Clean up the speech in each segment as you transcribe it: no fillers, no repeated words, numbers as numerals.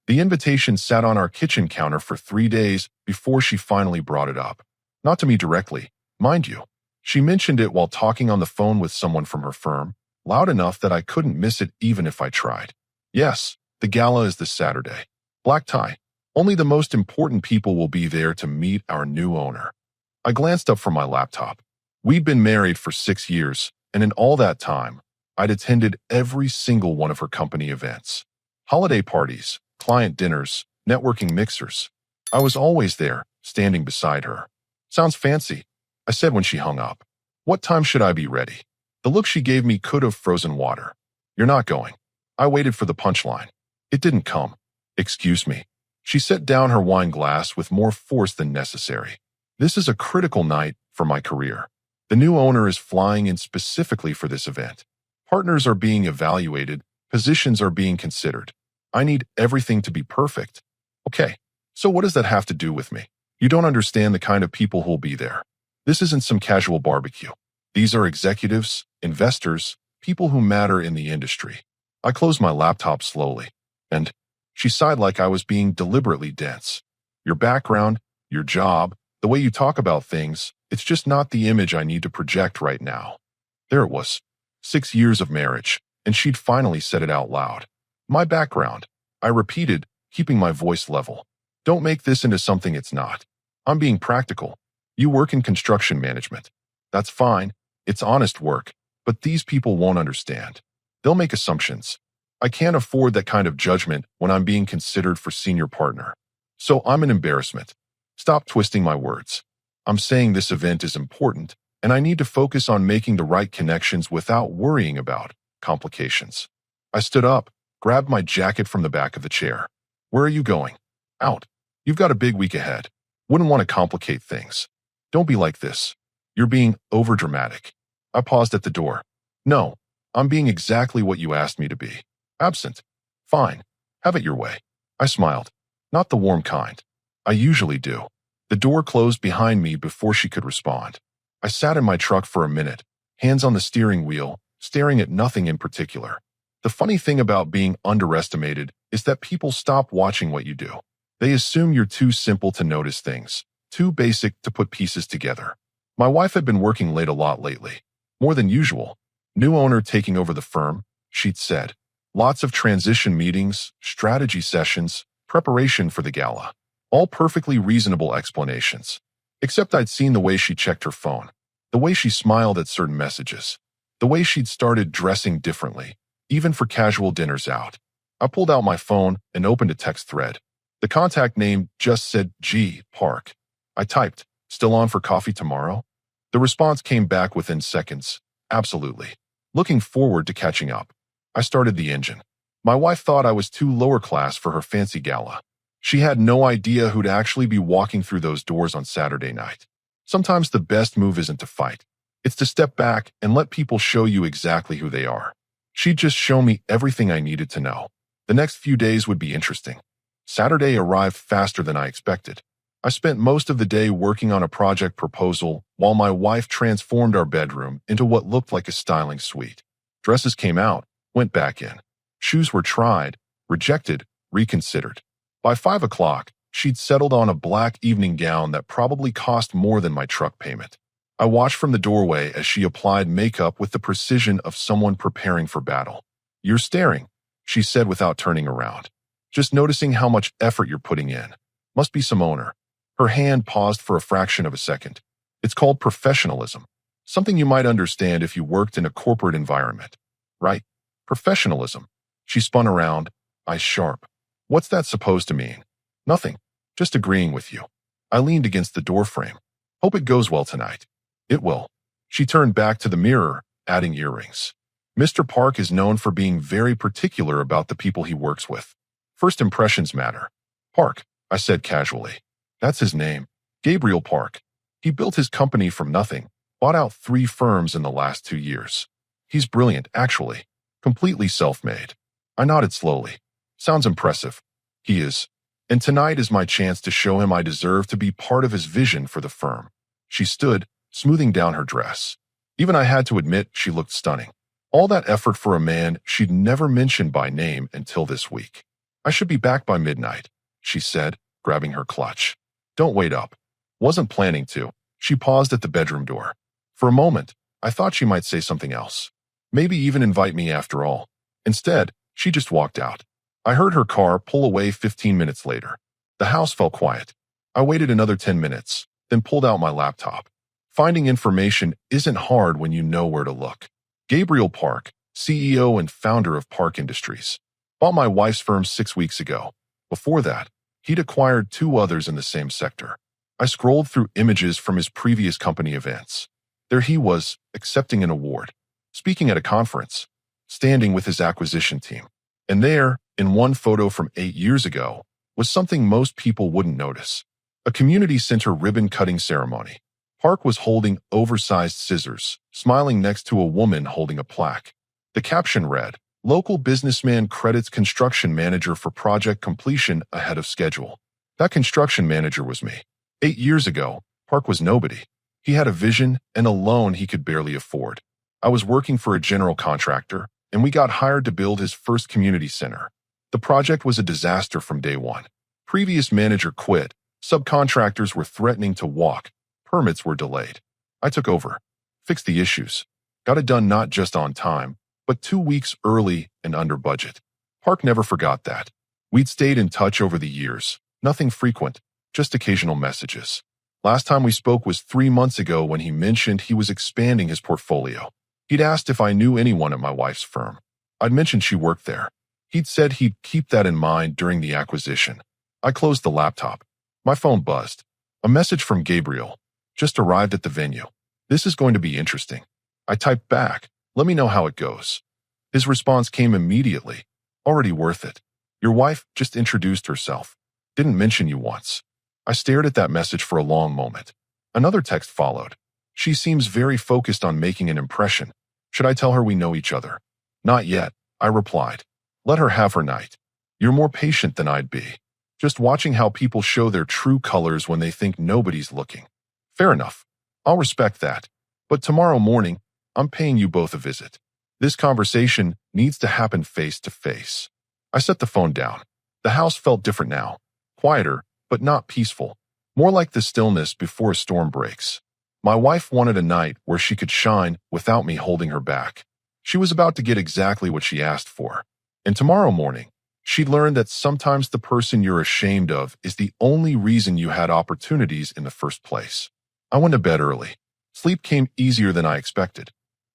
The invitation sat on our kitchen counter for 3 days before she finally brought it up. Not to me directly, mind you. She mentioned it while talking on the phone with someone from her firm, loud enough that I couldn't miss it even if I tried. Yes, the gala is this Saturday. Black tie. Only the most important people will be there to meet our new owner. I glanced up from my laptop. We'd been married for 6 years, and in all that time, I'd attended every single one of her company events. Holiday parties, client dinners, networking mixers. I was always there, standing beside her. Sounds fancy, I said when she hung up. What time should I be ready? The look she gave me could have frozen water. You're not going. I waited for the punchline. It didn't come. Excuse me. She set down her wine glass with more force than necessary. This is a critical night for my career. The new owner is flying in specifically for this event. Partners are being evaluated, positions are being considered. I need everything to be perfect. Okay, so what does that have to do with me? You don't understand the kind of people who'll be there. This isn't some casual barbecue. These are executives, investors, people who matter in the industry. I closed my laptop slowly, and she sighed like I was being deliberately dense. Your background, your job, the way you talk about things, it's just not the image I need to project right now. There it was. 6 years of marriage, and she'd finally said it out loud. My background, I repeated, keeping my voice level. Don't make this into something it's not. I'm being practical. You work in construction management. That's fine. It's honest work, but these people won't understand. They'll make assumptions. I can't afford that kind of judgment when I'm being considered for senior partner. So I'm an embarrassment. Stop twisting my words. I'm saying this event is important, and I need to focus on making the right connections without worrying about complications. I stood up, grabbed my jacket from the back of the chair. Where are you going? Out. You've got a big week ahead. Wouldn't want to complicate things. Don't be like this. You're being overdramatic. I paused at the door. No, I'm being exactly what you asked me to be. Absent. Fine. Have it your way. I smiled. Not the warm kind. I usually do. The door closed behind me before she could respond. I sat in my truck for a minute, hands on the steering wheel, staring at nothing in particular. The funny thing about being underestimated is that people stop watching what you do. They assume you're too simple to notice things, too basic to put pieces together. My wife had been working late a lot lately. More than usual. New owner taking over the firm, she'd said. Lots of transition meetings, strategy sessions, preparation for the gala. All perfectly reasonable explanations. Except I'd seen the way she checked her phone, the way she smiled at certain messages, the way she'd started dressing differently, even for casual dinners out. I pulled out my phone and opened a text thread. The contact name just said G. Park. I typed, still on for coffee tomorrow? The response came back within seconds. Absolutely. Looking forward to catching up. I started the engine. My wife thought I was too lower class for her fancy gala. She had no idea who'd actually be walking through those doors on Saturday night. Sometimes the best move isn't to fight. It's to step back and let people show you exactly who they are. She'd just shown me everything I needed to know. The next few days would be interesting. Saturday arrived faster than I expected. I spent most of the day working on a project proposal while my wife transformed our bedroom into what looked like a styling suite. Dresses came out, went back in. Shoes were tried, rejected, reconsidered. By 5 o'clock, she'd settled on a black evening gown that probably cost more than my truck payment. I watched from the doorway as she applied makeup with the precision of someone preparing for battle. You're staring, she said without turning around. Just noticing how much effort you're putting in. Must be some owner. Her hand paused for a fraction of a second. It's called professionalism. Something you might understand if you worked in a corporate environment. Right? Professionalism. She spun around, eyes sharp. What's that supposed to mean? Nothing. Just agreeing with you. I leaned against the doorframe. Hope it goes well tonight. It will. She turned back to the mirror, adding earrings. Mr. Park is known for being very particular about the people he works with. First impressions matter. Park, I said casually. That's his name. Gabriel Park. He built his company from nothing, bought out 3 firms in the last 2 years. He's brilliant, actually. Completely self-made. I nodded slowly. Sounds impressive. He is. And tonight is my chance to show him I deserve to be part of his vision for the firm. She stood, smoothing down her dress. Even I had to admit she looked stunning. All that effort for a man she'd never mentioned by name until this week. I should be back by midnight, she said, grabbing her clutch. Don't wait up. Wasn't planning to. She paused at the bedroom door. For a moment, I thought she might say something else. Maybe even invite me after all. Instead, she just walked out. I heard her car pull away 15 minutes later. The house fell quiet. I waited another 10 minutes, then pulled out my laptop. Finding information isn't hard when you know where to look. Gabriel Park, CEO and founder of Park Industries, bought my wife's firm 6 weeks ago. Before that, he'd acquired 2 others in the same sector. I scrolled through images from his previous company events. There he was, accepting an award, speaking at a conference, standing with his acquisition team. And there, in one photo from 8 years ago, was something most people wouldn't notice. A community center ribbon-cutting ceremony. Park was holding oversized scissors, smiling next to a woman holding a plaque. The caption read, "Local businessman credits construction manager for project completion ahead of schedule." That construction manager was me. 8 years ago, Park was nobody. He had a vision and a loan he could barely afford. I was working for a general contractor, and we got hired to build his first community center. The project was a disaster from day one. Previous manager quit, subcontractors were threatening to walk, permits were delayed. I took over, fixed the issues, got it done not just on time, but 2 weeks early and under budget. Park never forgot that. We'd stayed in touch over the years, nothing frequent, just occasional messages. Last time we spoke was 3 months ago when he mentioned he was expanding his portfolio. He'd asked if I knew anyone at my wife's firm. I'd mentioned she worked there. He'd said he'd keep that in mind during the acquisition. I closed the laptop. My phone buzzed. A message from Gabriel. Just arrived at the venue. This is going to be interesting. I typed back. Let me know how it goes. His response came immediately. Already worth it. Your wife just introduced herself. Didn't mention you once. I stared at that message for a long moment. Another text followed. She seems very focused on making an impression. Should I tell her we know each other? Not yet, I replied. Let her have her night. You're more patient than I'd be. Just watching how people show their true colors when they think nobody's looking. Fair enough. I'll respect that. But tomorrow morning, I'm paying you both a visit. This conversation needs to happen face to face. I set the phone down. The house felt different now. Quieter, but not peaceful. More like the stillness before a storm breaks. My wife wanted a night where she could shine without me holding her back. She was about to get exactly what she asked for. And tomorrow morning, she'd learned that sometimes the person you're ashamed of is the only reason you had opportunities in the first place. I went to bed early. Sleep came easier than I expected.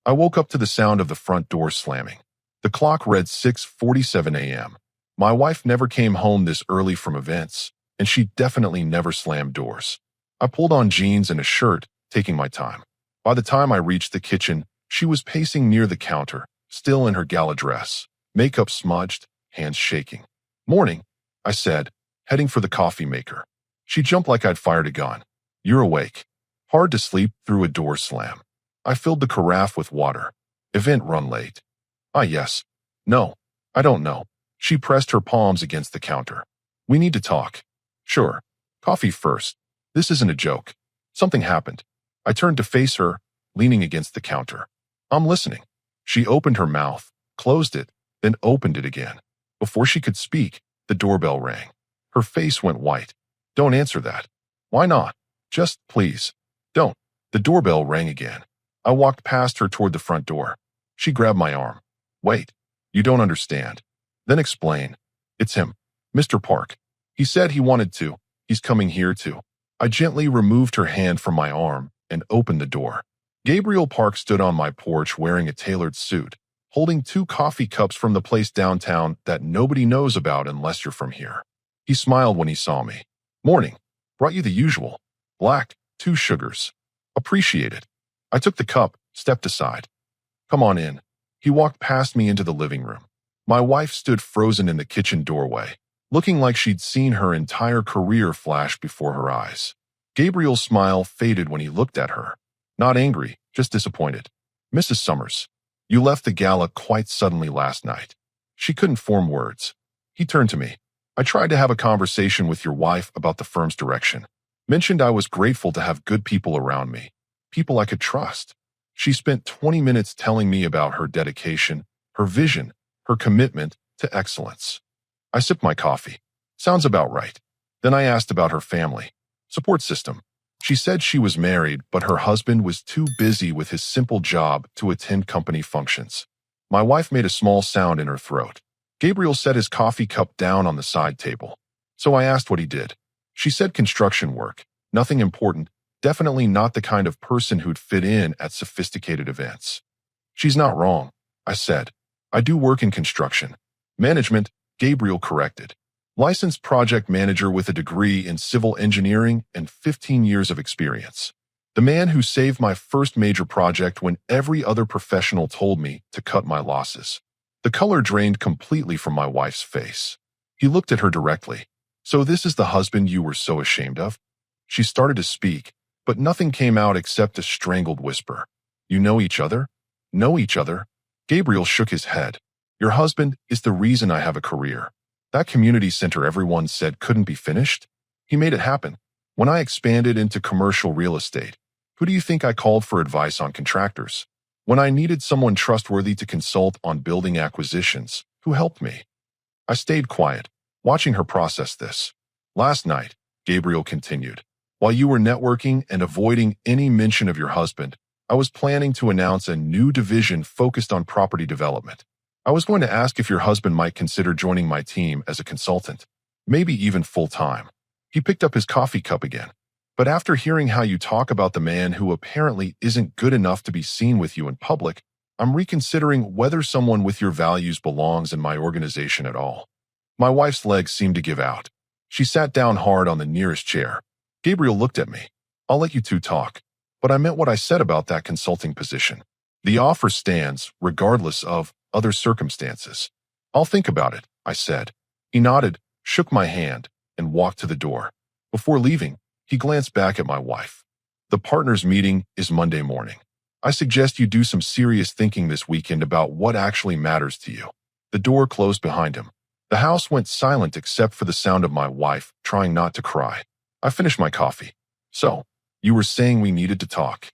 I woke up to the sound of the front door slamming. The clock read 6:47 a.m. My wife never came home this early from events, and she definitely never slammed doors. I pulled on jeans and a shirt, taking my time. By the time I reached the kitchen, she was pacing near the counter, still in her gala dress, makeup smudged, hands shaking. Morning, I said, heading for the coffee maker. She jumped like I'd fired a gun. You're awake. Hard to sleep through a door slam. I filled the carafe with water. Event run late. Ah, yes. No, I don't know. She pressed her palms against the counter. We need to talk. Sure. Coffee first. This isn't a joke. Something happened. I turned to face her, leaning against the counter. I'm listening. She opened her mouth, closed it, then opened it again. Before she could speak, the doorbell rang. Her face went white. Don't answer that. Why not? Just, please. Don't. The doorbell rang again. I walked past her toward the front door. She grabbed my arm. Wait. You don't understand. Then explain. It's him. Mr. Park. He said he wanted to. He's coming here too. I gently removed her hand from my arm and opened the door. Gabriel Park stood on my porch wearing a tailored suit, holding 2 coffee cups from the place downtown that nobody knows about unless you're from here. He smiled when he saw me. Morning. Brought you the usual. Black, 2 sugars. Appreciate it. I took the cup, stepped aside. Come on in. He walked past me into the living room. My wife stood frozen in the kitchen doorway, looking like she'd seen her entire career flash before her eyes. Gabriel's smile faded when he looked at her. Not angry, just disappointed. Mrs. Summers, you left the gala quite suddenly last night. She couldn't form words. He turned to me. I tried to have a conversation with your wife about the firm's direction. Mentioned I was grateful to have good people around me. People I could trust. She spent 20 minutes telling me about her dedication, her vision, her commitment to excellence. I sipped my coffee. Sounds about right. Then I asked about her family. Support system. She said she was married, but her husband was too busy with his simple job to attend company functions. My wife made a small sound in her throat. Gabriel set his coffee cup down on the side table. So I asked what he did. She said construction work. Nothing important. Definitely not the kind of person who'd fit in at sophisticated events. She's not wrong, I said. I do work in construction. Management, Gabriel corrected. Licensed project manager with a degree in civil engineering and 15 years of experience. The man who saved my first major project when every other professional told me to cut my losses. The color drained completely from my wife's face. He looked at her directly. So this is the husband you were so ashamed of? She started to speak, but nothing came out except a strangled whisper. You know each other? Know each other? Gabriel shook his head. Your husband is the reason I have a career. That community center everyone said couldn't be finished? He made it happen. When I expanded into commercial real estate, who do you think I called for advice on contractors? When I needed someone trustworthy to consult on building acquisitions, who helped me? I stayed quiet, watching her process this. Last night, Gabriel continued, while you were networking and avoiding any mention of your husband, I was planning to announce a new division focused on property development. I was going to ask if your husband might consider joining my team as a consultant, maybe even full-time. He picked up his coffee cup again. But after hearing how you talk about the man who apparently isn't good enough to be seen with you in public, I'm reconsidering whether someone with your values belongs in my organization at all. My wife's legs seemed to give out. She sat down hard on the nearest chair. Gabriel looked at me. I'll let you two talk. But I meant what I said about that consulting position. The offer stands, regardless of other circumstances. I'll think about it, I said. He nodded, shook my hand, and walked to the door. Before leaving, he glanced back at my wife. The partners' meeting is Monday morning. I suggest you do some serious thinking this weekend about what actually matters to you. The door closed behind him. The house went silent except for the sound of my wife trying not to cry. I finished my coffee. So, you were saying we needed to talk.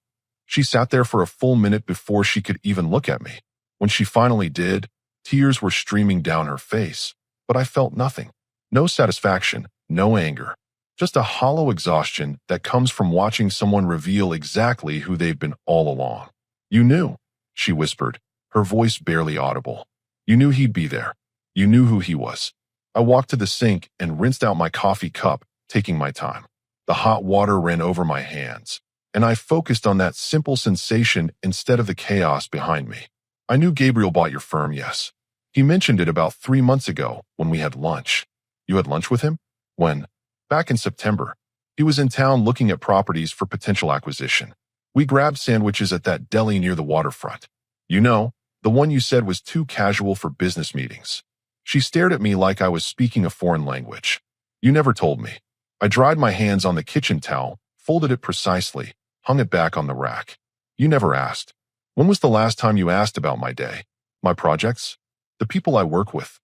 She sat there for a full minute before she could even look at me. When she finally did, tears were streaming down her face, but I felt nothing. No satisfaction, no anger. Just a hollow exhaustion that comes from watching someone reveal exactly who they've been all along. You knew, she whispered, her voice barely audible. You knew he'd be there. You knew who he was. I walked to the sink and rinsed out my coffee cup, taking my time. The hot water ran over my hands, and I focused on that simple sensation instead of the chaos behind me. I knew Gabriel bought your firm, yes. He mentioned it about 3 months ago when we had lunch. You had lunch with him? When? Back in September. He was in town looking at properties for potential acquisition. We grabbed sandwiches at that deli near the waterfront. You know, the one you said was too casual for business meetings. She stared at me like I was speaking a foreign language. You never told me. I dried my hands on the kitchen towel, folded it precisely, hung it back on the rack. You never asked. When was the last time you asked about my day? My projects? The people I work with?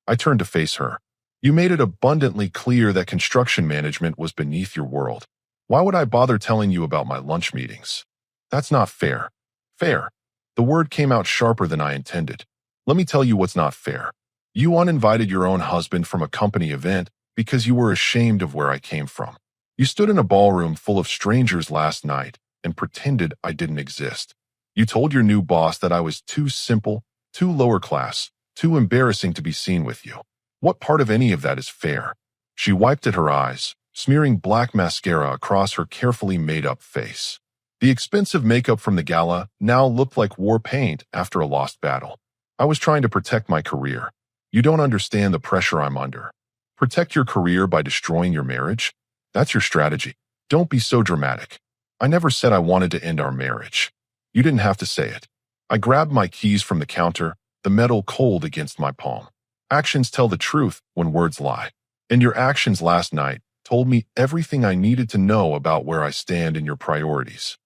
I turned to face her. You made it abundantly clear that construction management was beneath your world. Why would I bother telling you about my lunch meetings? That's not fair. Fair. The word came out sharper than I intended. Let me tell you what's not fair. You uninvited your own husband from a company event because you were ashamed of where I came from. You stood in a ballroom full of strangers last night and pretended I didn't exist. You told your new boss that I was too simple, too lower class, too embarrassing to be seen with you. What part of any of that is fair? She wiped at her eyes, smearing black mascara across her carefully made-up face. The expensive makeup from the gala now looked like war paint after a lost battle. I was trying to protect my career. You don't understand the pressure I'm under. Protect your career by destroying your marriage? That's your strategy. Don't be so dramatic. I never said I wanted to end our marriage. You didn't have to say it. I grabbed my keys from the counter, the metal cold against my palm. Actions tell the truth when words lie. And your actions last night told me everything I needed to know about where I stand in your priorities.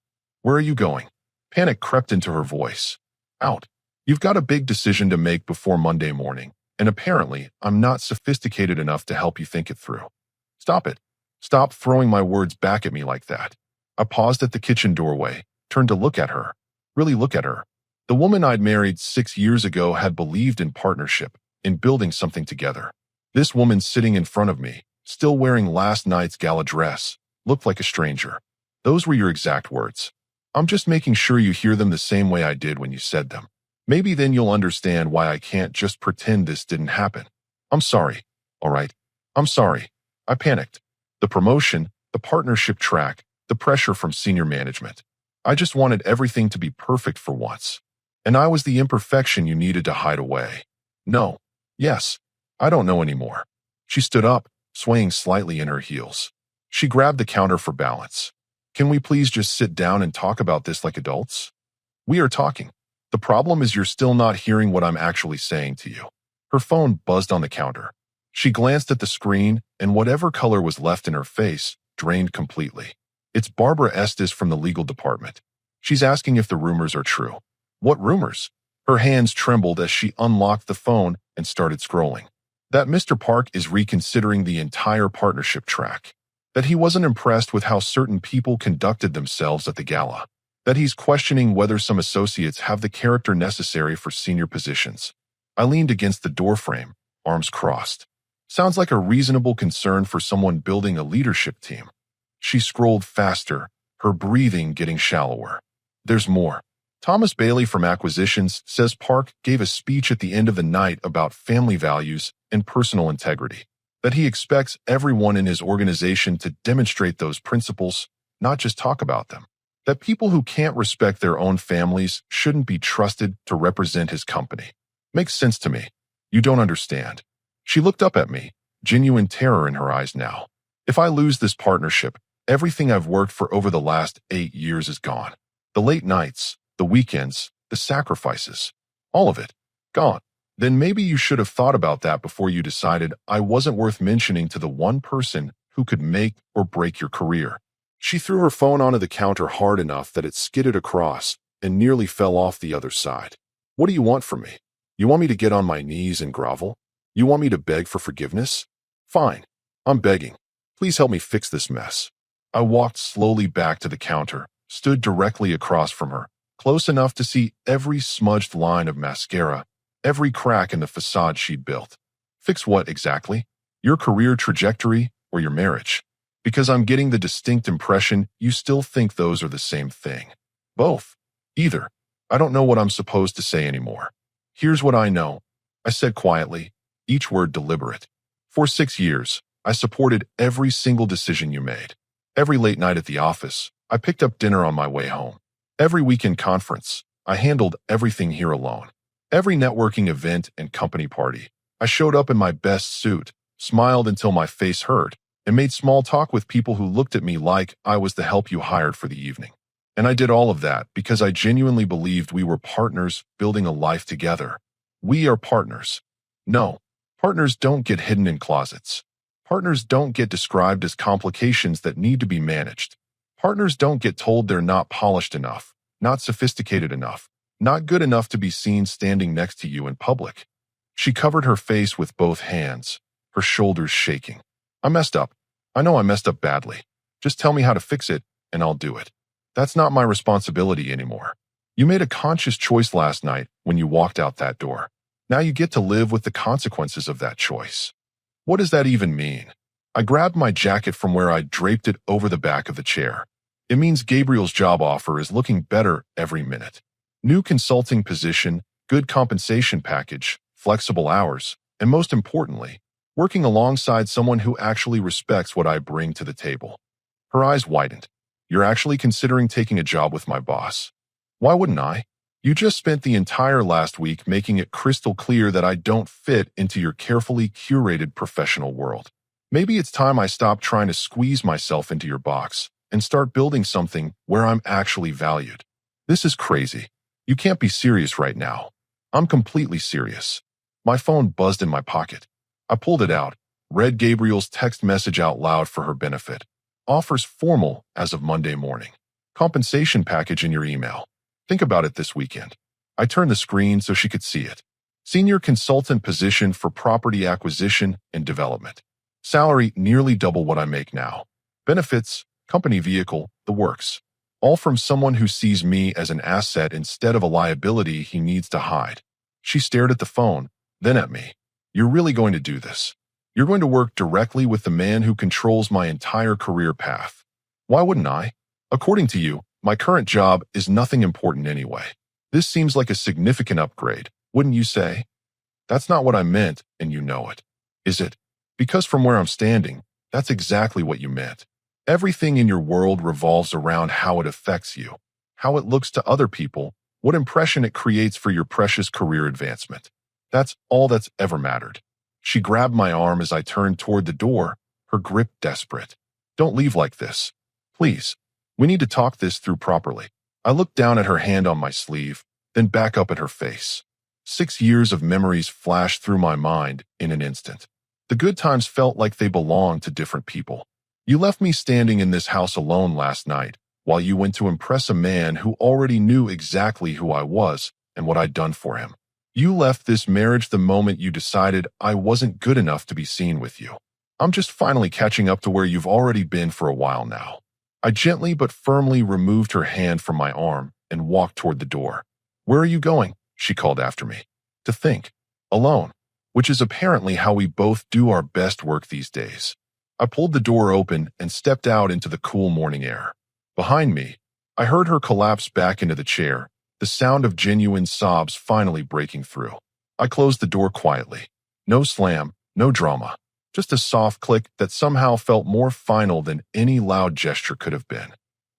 Where are you going? Panic crept into her voice. Out. You've got a big decision to make before Monday morning, and apparently I'm not sophisticated enough to help you think it through. Stop it. Stop throwing my words back at me like that. I paused at the kitchen doorway, turned to look at her. Really look at her. The woman I'd married 6 years ago had believed in partnership, in building something together. This woman sitting in front of me, still wearing last night's gala dress, looked like a stranger. Those were your exact words. I'm just making sure you hear them the same way I did when you said them. Maybe then you'll understand why I can't just pretend this didn't happen. I'm sorry, all right? I'm sorry. I panicked. The promotion, the partnership track, the pressure from senior management. I just wanted everything to be perfect for once. And I was the imperfection you needed to hide away. No. Yes. I don't know anymore. She stood up, swaying slightly in her heels. She grabbed the counter for balance. Can we please just sit down and talk about this like adults? We are talking. The problem is you're still not hearing what I'm actually saying to you. Her phone buzzed on the counter. She glanced at the screen, and whatever color was left in her face drained completely. It's Barbara Estes from the legal department. She's asking if the rumors are true. What rumors? Her hands trembled as she unlocked the phone and started scrolling. That Mr. Park is reconsidering the entire partnership track. That he wasn't impressed with how certain people conducted themselves at the gala. That he's questioning whether some associates have the character necessary for senior positions. I leaned against the doorframe, arms crossed. Sounds like a reasonable concern for someone building a leadership team. She scrolled faster, her breathing getting shallower. There's more. Thomas Bailey from Acquisitions says Park gave a speech at the end of the night about family values and personal integrity. That he expects everyone in his organization to demonstrate those principles, not just talk about them. That people who can't respect their own families shouldn't be trusted to represent his company. Makes sense to me. You don't understand. She looked up at me, genuine terror in her eyes now. If I lose this partnership, everything I've worked for over the last 8 years is gone. The late nights, the weekends, the sacrifices, all of it, gone. Then maybe you should have thought about that before you decided I wasn't worth mentioning to the one person who could make or break your career. She threw her phone onto the counter hard enough that it skidded across and nearly fell off the other side. What do you want from me? You want me to get on my knees and grovel? You want me to beg for forgiveness? Fine. I'm begging. Please help me fix this mess. I walked slowly back to the counter, stood directly across from her, close enough to see every smudged line of mascara, every crack in the facade she'd built. Fix what exactly? Your career trajectory or your marriage? Because I'm getting the distinct impression you still think those are the same thing. Both. Either. I don't know what I'm supposed to say anymore. Here's what I know, I said quietly, each word deliberate. For 6 years, I supported every single decision you made. Every late night at the office, I picked up dinner on my way home. Every weekend conference, I handled everything here alone. Every networking event and company party, I showed up in my best suit, smiled until my face hurt, and made small talk with people who looked at me like I was the help you hired for the evening. And I did all of that because I genuinely believed we were partners building a life together. We are partners. No, partners don't get hidden in closets. Partners don't get described as complications that need to be managed. Partners don't get told they're not polished enough, not sophisticated enough, not good enough to be seen standing next to you in public. She covered her face with both hands, her shoulders shaking. I messed up. I know I messed up badly. Just tell me how to fix it, and I'll do it. That's not my responsibility anymore. You made a conscious choice last night when you walked out that door. Now you get to live with the consequences of that choice. What does that even mean? I grabbed my jacket from where I draped it over the back of the chair. It means Gabriel's job offer is looking better every minute. New consulting position, good compensation package, flexible hours, and most importantly, working alongside someone who actually respects what I bring to the table. Her eyes widened. You're actually considering taking a job with my boss. Why wouldn't I? You just spent the entire last week making it crystal clear that I don't fit into your carefully curated professional world. Maybe it's time I stop trying to squeeze myself into your box and start building something where I'm actually valued. This is crazy. You can't be serious right now. I'm completely serious. My phone buzzed in my pocket. I pulled it out, read Gabriel's text message out loud for her benefit. Offers formal as of Monday morning. Compensation package in your email. Think about it this weekend. I turned the screen so she could see it. Senior consultant position for property acquisition and development. Salary nearly double what I make now. Benefits, company vehicle, the works. All from someone who sees me as an asset instead of a liability he needs to hide. She stared at the phone, then at me. You're really going to do this? You're going to work directly with the man who controls my entire career path. Why wouldn't I? According to you, my current job is nothing important anyway. This seems like a significant upgrade, wouldn't you say? That's not what I meant, and you know it. Is it? Because from where I'm standing, that's exactly what you meant. Everything in your world revolves around how it affects you, how it looks to other people, what impression it creates for your precious career advancement. That's all that's ever mattered. She grabbed my arm as I turned toward the door, her grip desperate. Don't leave like this. Please. We need to talk this through properly. I looked down at her hand on my sleeve, then back up at her face. 6 years of memories flashed through my mind in an instant. The good times felt like they belonged to different people. You left me standing in this house alone last night, while you went to impress a man who already knew exactly who I was and what I'd done for him. You left this marriage the moment you decided I wasn't good enough to be seen with you. I'm just finally catching up to where you've already been for a while now. I gently but firmly removed her hand from my arm and walked toward the door. Where are you going? She called after me. To think. Alone. Which is apparently how we both do our best work these days. I pulled the door open and stepped out into the cool morning air. Behind me, I heard her collapse back into the chair, the sound of genuine sobs finally breaking through. I closed the door quietly. No slam, no drama. Just a soft click that somehow felt more final than any loud gesture could have been.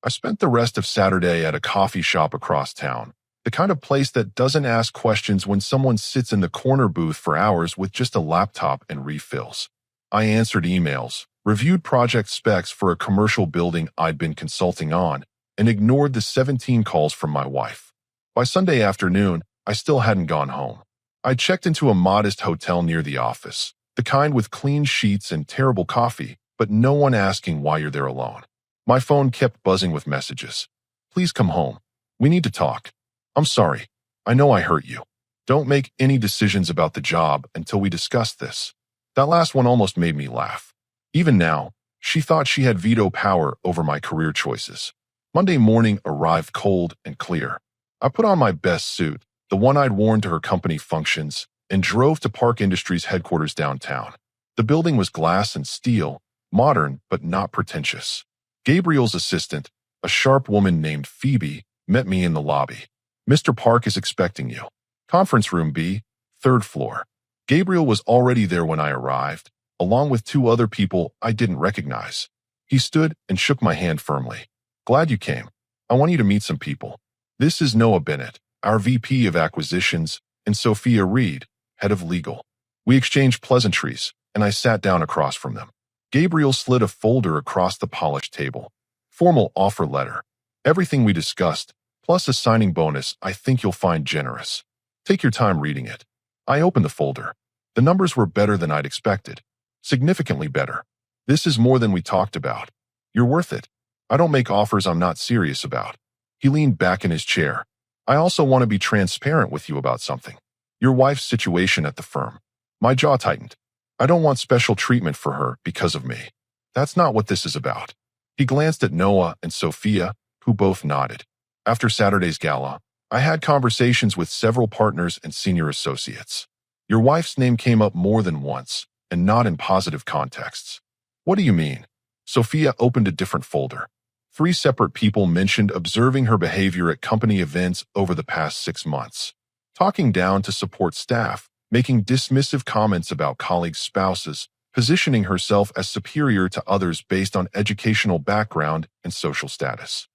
I spent the rest of Saturday at a coffee shop across town, the kind of place that doesn't ask questions when someone sits in the corner booth for hours with just a laptop and refills. I answered emails, reviewed project specs for a commercial building I'd been consulting on, and ignored the 17 calls from my wife. By Sunday afternoon, I still hadn't gone home. I checked into a modest hotel near the office, the kind with clean sheets and terrible coffee, but no one asking why you're there alone. My phone kept buzzing with messages. Please come home. We need to talk. I'm sorry. I know I hurt you. Don't make any decisions about the job until we discuss this. That last one almost made me laugh. Even now, she thought she had veto power over my career choices. Monday morning arrived cold and clear. I put on my best suit, the one I'd worn to her company functions, and drove to Park Industries headquarters downtown. The building was glass and steel, modern but not pretentious. Gabriel's assistant, a sharp woman named Phoebe, met me in the lobby. Mr. Park is expecting you. Conference room B, 3rd floor. Gabriel was already there when I arrived, along with 2 other people I didn't recognize. He stood and shook my hand firmly. Glad you came. I want you to meet some people. This is Noah Bennett, our VP of Acquisitions, and Sophia Reed, head of legal. We exchanged pleasantries, and I sat down across from them. Gabriel slid a folder across the polished table. Formal offer letter. Everything we discussed, plus a signing bonus I think you'll find generous. Take your time reading it. I opened the folder. The numbers were better than I'd expected. Significantly better. This is more than we talked about. You're worth it. I don't make offers I'm not serious about. He leaned back in his chair. I also want to be transparent with you about something. Your wife's situation at the firm. My jaw tightened. I don't want special treatment for her because of me. That's not what this is about. He glanced at Noah and Sophia, who both nodded. After Saturday's gala, I had conversations with several partners and senior associates. Your wife's name came up more than once, and not in positive contexts. What do you mean? Sophia opened a different folder. 3 separate people mentioned observing her behavior at company events over the past 6 months. Talking down to support staff, making dismissive comments about colleagues' spouses, positioning herself as superior to others based on educational background and social status.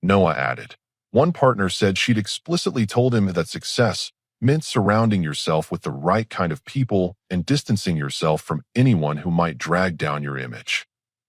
Noah added. One partner said she'd explicitly told him that success meant surrounding yourself with the right kind of people and distancing yourself from anyone who might drag down your image.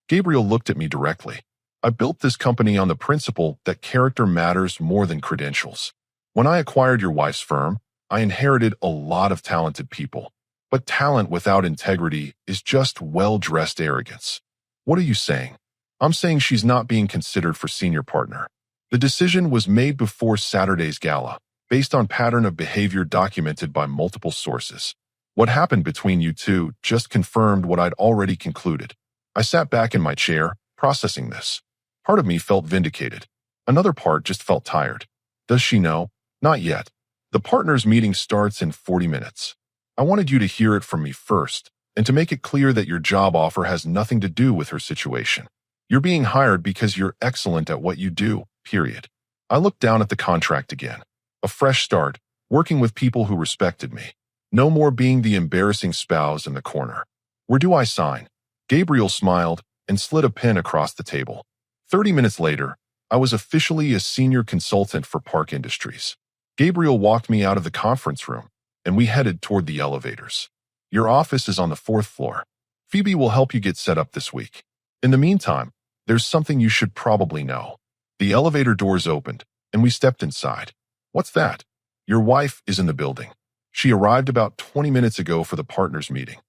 Gabriel looked at me directly. I built this company on the principle that character matters more than credentials. When I acquired your wife's firm, I inherited a lot of talented people. But talent without integrity is just well-dressed arrogance. What are you saying? I'm saying she's not being considered for senior partner. The decision was made before Saturday's gala, based on pattern of behavior documented by multiple sources. What happened between you two just confirmed what I'd already concluded. I sat back in my chair, processing this. Part of me felt vindicated. Another part just felt tired. Does she know? Not yet. The partners' meeting starts in 40 minutes. I wanted you to hear it from me first, and to make it clear that your job offer has nothing to do with her situation. You're being hired because you're excellent at what you do, period. I looked down at the contract again. A fresh start, working with people who respected me. No more being the embarrassing spouse in the corner. Where do I sign? Gabriel smiled and slid a pen across the table. 30 minutes later, I was officially a senior consultant for Park Industries. Gabriel walked me out of the conference room, and we headed toward the elevators. Your office is on the 4th floor. Phoebe will help you get set up this week. In the meantime, there's something you should probably know. The elevator doors opened, and we stepped inside. What's that? Your wife is in the building. She arrived about 20 minutes ago for the partners meeting.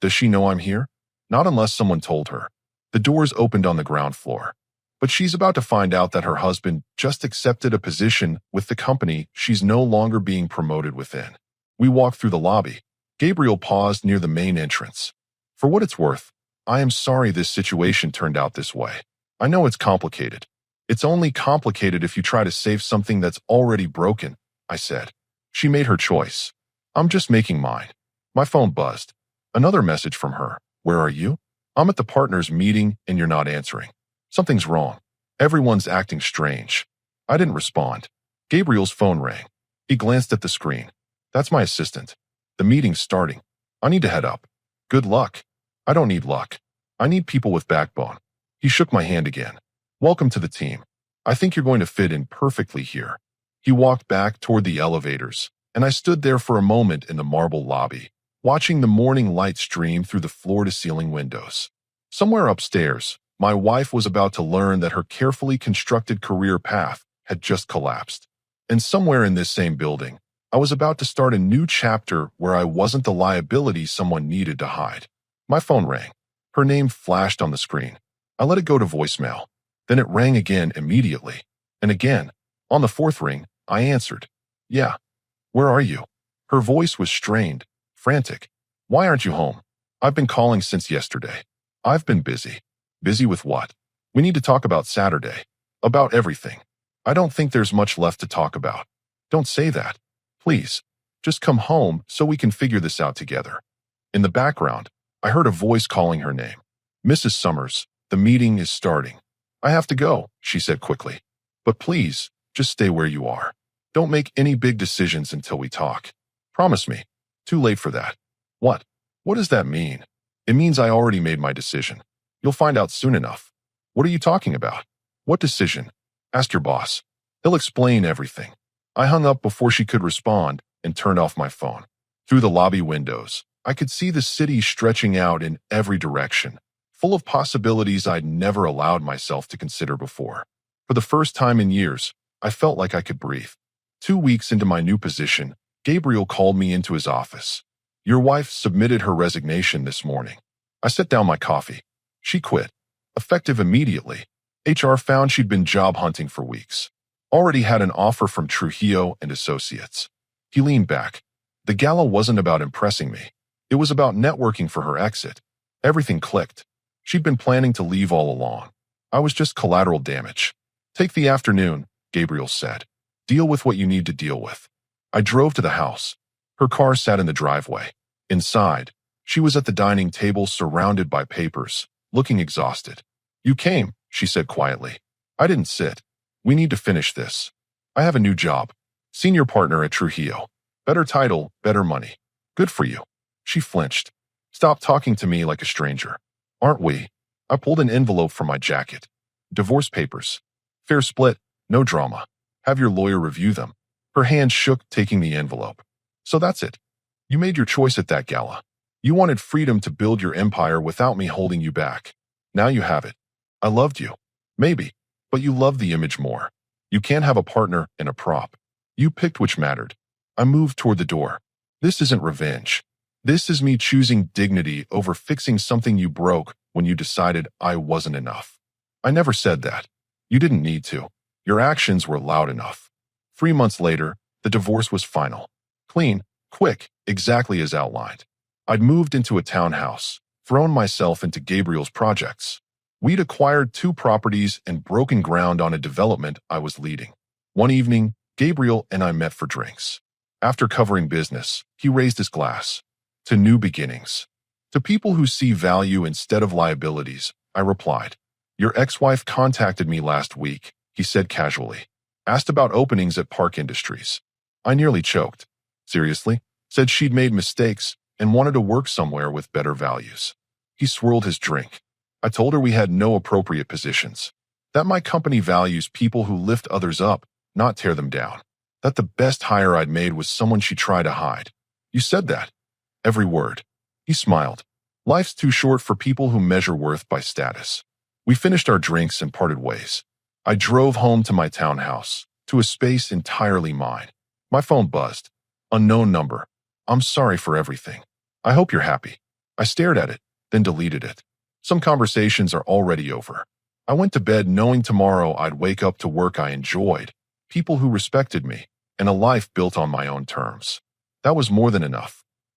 Does she know I'm here? Not unless someone told her. The doors opened on the ground floor. But she's about to find out that her husband just accepted a position with the company she's no longer being promoted within. We walked through the lobby. Gabriel paused near the main entrance. For what it's worth, I am sorry this situation turned out this way. I know it's complicated. It's only complicated if you try to save something that's already broken, I said. She made her choice. I'm just making mine. My phone buzzed. Another message from her. Where are you? I'm at the partners meeting and you're not answering. Something's wrong. Everyone's acting strange. I didn't respond. Gabriel's phone rang. He glanced at the screen. That's my assistant. The meeting's starting. I need to head up. Good luck. I don't need luck. I need people with backbone. He shook my hand again. Welcome to the team. I think you're going to fit in perfectly here. He walked back toward the elevators, and I stood there for a moment in the marble lobby, watching the morning light stream through the floor-to-ceiling windows. Somewhere upstairs, my wife was about to learn that her carefully constructed career path had just collapsed. And somewhere in this same building, I was about to start a new chapter where I wasn't the liability someone needed to hide. My phone rang. Her name flashed on the screen. I let it go to voicemail. Then it rang again immediately. And again. On the 4th ring, I answered. Yeah. Where are you? Her voice was strained, frantic. Why aren't you home? I've been calling since yesterday. I've been busy. Busy with what? We need to talk about Saturday. About everything. I don't think there's much left to talk about. Don't say that. Please. Just come home so we can figure this out together. In the background, I heard a voice calling her name. Mrs. Summers, the meeting is starting. I have to go, she said quickly. But please, just stay where you are. Don't make any big decisions until we talk. Promise me. Too late for that. What? What does that mean? It means I already made my decision. You'll find out soon enough. What are you talking about? What decision? Ask your boss. He'll explain everything. I hung up before she could respond and turned off my phone. Through the lobby windows, I could see the city stretching out in every direction, full of possibilities I'd never allowed myself to consider before. For the first time in years, I felt like I could breathe. 2 weeks into my new position, Gabriel called me into his office. Your wife submitted her resignation this morning. I set down my coffee. She quit. Effective immediately. HR found she'd been job hunting for weeks. Already had an offer from Trujillo and Associates. He leaned back. The gala wasn't about impressing me. It was about networking for her exit. Everything clicked. She'd been planning to leave all along. I was just collateral damage. Take the afternoon, Gabriel said. Deal with what you need to deal with. I drove to the house. Her car sat in the driveway. Inside, she was at the dining table surrounded by papers, looking exhausted. You came, she said quietly. I didn't sit. We need to finish this. I have a new job. Senior partner at Trujillo. Better title, better money. Good for you. She flinched. Stop talking to me like a stranger. Aren't we? I pulled an envelope from my jacket. Divorce papers. Fair split, no drama. Have your lawyer review them. Her hand shook, taking the envelope. So that's it. You made your choice at that gala. You wanted freedom to build your empire without me holding you back. Now you have it. I loved you. Maybe. But you love the image more. You can't have a partner and a prop. You picked which mattered. I moved toward the door. This isn't revenge. This is me choosing dignity over fixing something you broke when you decided I wasn't enough. I never said that. You didn't need to. Your actions were loud enough. 3 months later, the divorce was final. Clean, quick, exactly as outlined. I'd moved into a townhouse, thrown myself into Gabriel's projects. We'd acquired 2 properties and broken ground on a development I was leading. One evening, Gabriel and I met for drinks. After covering business, he raised his glass. To new beginnings. To people who see value instead of liabilities, I replied. Your ex-wife contacted me last week, he said casually. Asked about openings at Park Industries. I nearly choked. Seriously? Said she'd made mistakes and wanted to work somewhere with better values. He swirled his drink. I told her we had no appropriate positions. That my company values people who lift others up, not tear them down. That the best hire I'd made was someone she tried to hide. You said that. Every word. He smiled. Life's too short for people who measure worth by status. We finished our drinks and parted ways. I drove home to my townhouse, to a space entirely mine. My phone buzzed. Unknown number. I'm sorry for everything. I hope you're happy. I stared at it, then deleted it. Some conversations are already over. I went to bed knowing tomorrow I'd wake up to work I enjoyed, people who respected me, and a life built on my own terms. That was more than enough.